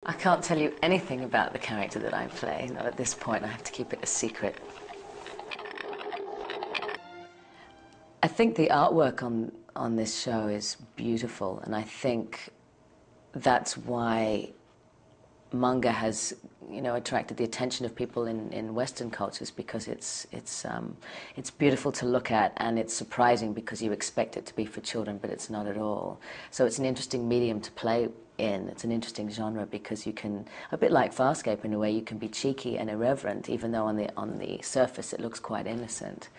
I can't tell you anything about the character that I play. Not at this point. I have to keep it a secret. I think the artwork on this show is beautiful, and I think that's why manga has, you know, attracted the attention of people in Western cultures, because it's beautiful to look at, and it's surprising because you expect it to be for children, but it's not at all. So it's an interesting medium to play in. It's an interesting genre because you can, a bit like FarScape in a way, you can be cheeky and irreverent, even though on the surface it looks quite innocent.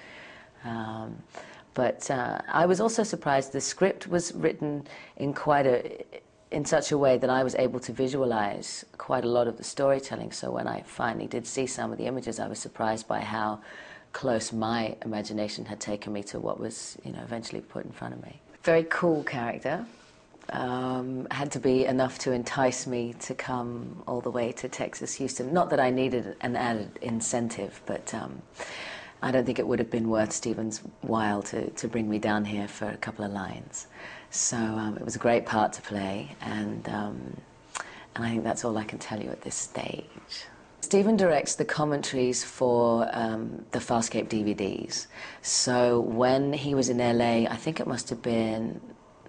But I was also surprised the script was written in such a way that I was able to visualize quite a lot of the storytelling. So when I finally did see some of the images, I was surprised by how close my imagination had taken me to what was, you know, eventually put in front of me. Very cool character. Had to be enough to entice me to come all the way to Texas, Houston. Not that I needed an added incentive, but I don't think it would have been worth Steven's while to bring me down here for a couple of lines. So it was a great part to play, and I think that's all I can tell you at this stage. Steven directs the commentaries for the FarScape DVDs. So when he was in LA, I think it must have been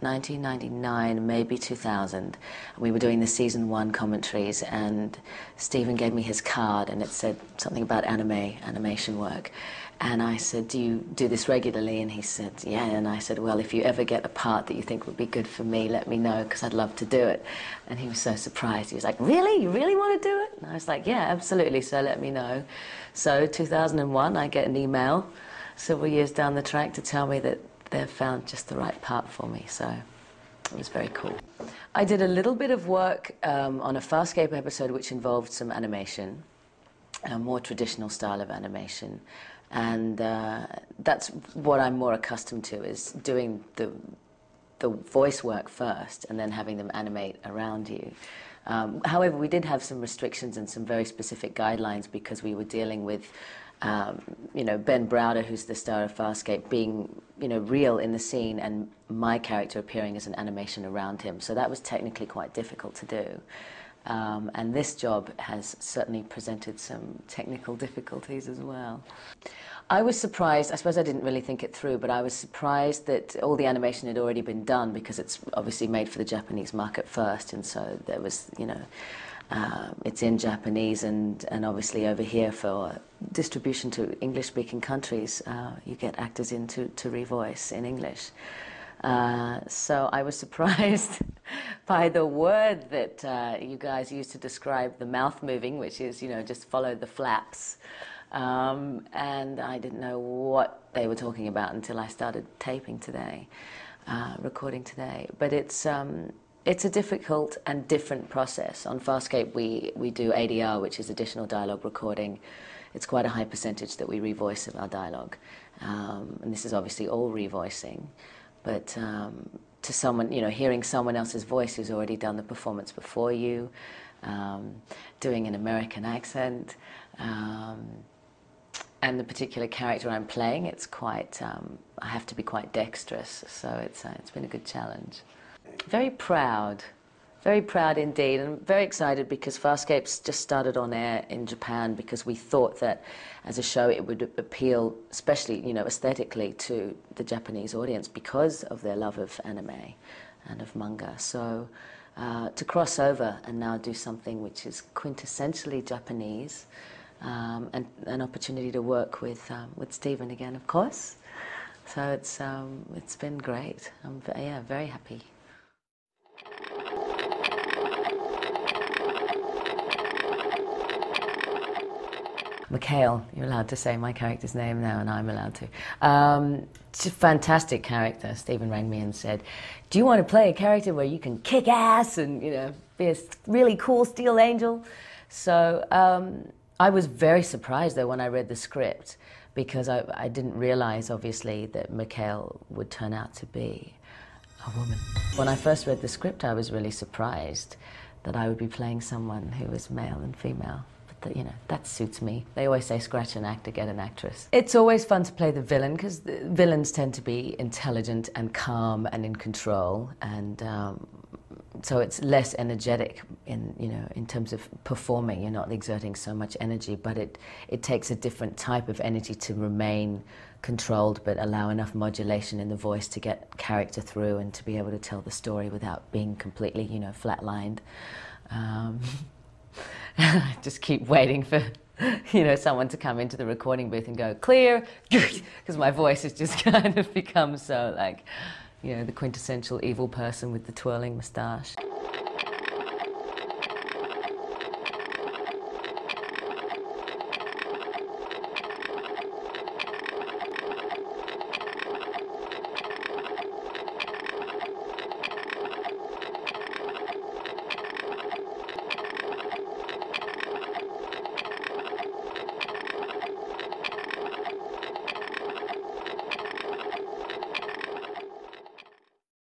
1999, maybe 2000, we were doing the season 1 commentaries, and Steven gave me his card, and it said something about animation work. And I said, do you do this regularly? And he said, yeah. And I said, well, if you ever get a part that you think would be good for me, let me know, because I'd love to do it. And he was so surprised. He was like, really? You really want to do it? And I was like, yeah, absolutely, so let me know. So 2001, I get an email several years down the track to tell me that they've found just the right part for me, so it was very cool. I did a little bit of work on a FarScape episode which involved some animation, a more traditional style of animation, and that's what I'm more accustomed to, is doing the voice work first and then having them animate around you. However, we did have some restrictions and some very specific guidelines because we were dealing with you know, Ben Browder, who's the star of FarScape, being, you know, real in the scene, and my character appearing as an animation around him. So that was technically quite difficult to do. And this job has certainly presented some technical difficulties as well. I was surprised, I suppose I didn't really think it through, but I was surprised that all the animation had already been done, because it's obviously made for the Japanese market first, and so there was, you know, it's in Japanese, and obviously over here for distribution to English-speaking countries, you get actors in to revoice in English. So I was surprised by the word that you guys used to describe the mouth moving, which is, you know, just follow the flaps. And I didn't know what they were talking about until I started taping today, recording today. But it's a difficult and different process. On FarScape, we do ADR, which is additional dialogue recording. It's quite a high percentage that we revoice of our dialogue. And this is obviously all revoicing. But to someone, you know, hearing someone else's voice who's already done the performance before you, doing an American accent, and the particular character I'm playing, it's quite, I have to be quite dexterous, so it's been a good challenge. Very proud indeed, and very excited because FarScape's just started on air in Japan, because we thought that as a show it would appeal, especially, you know, aesthetically, to the Japanese audience because of their love of anime and of manga. So to cross over and now do something which is quintessentially Japanese, and an opportunity to work with Steven again, of course. So it's been great. I'm very happy. Mikhail, you're allowed to say my character's name now, and I'm allowed to. It's a fantastic character. Steven rang me and said, do you want to play a character where you can kick ass and, you know, be a really cool Steel Angel? So I was very surprised, though, when I read the script, because I didn't realize, obviously, that Mikhail would turn out to be a woman. When I first read the script, I was really surprised that I would be playing someone who was male and female. You know, that suits me. They always say scratch an actor, get an actress. It's always fun to play the villain, because the villains tend to be intelligent and calm and in control, and so it's less energetic in terms of performing. You're not exerting so much energy, but it takes a different type of energy to remain controlled but allow enough modulation in the voice to get character through and to be able to tell the story without being completely, flatlined. I just keep waiting for someone to come into the recording booth and go, clear, because my voice has just kind of become so like, the quintessential evil person with the twirling moustache.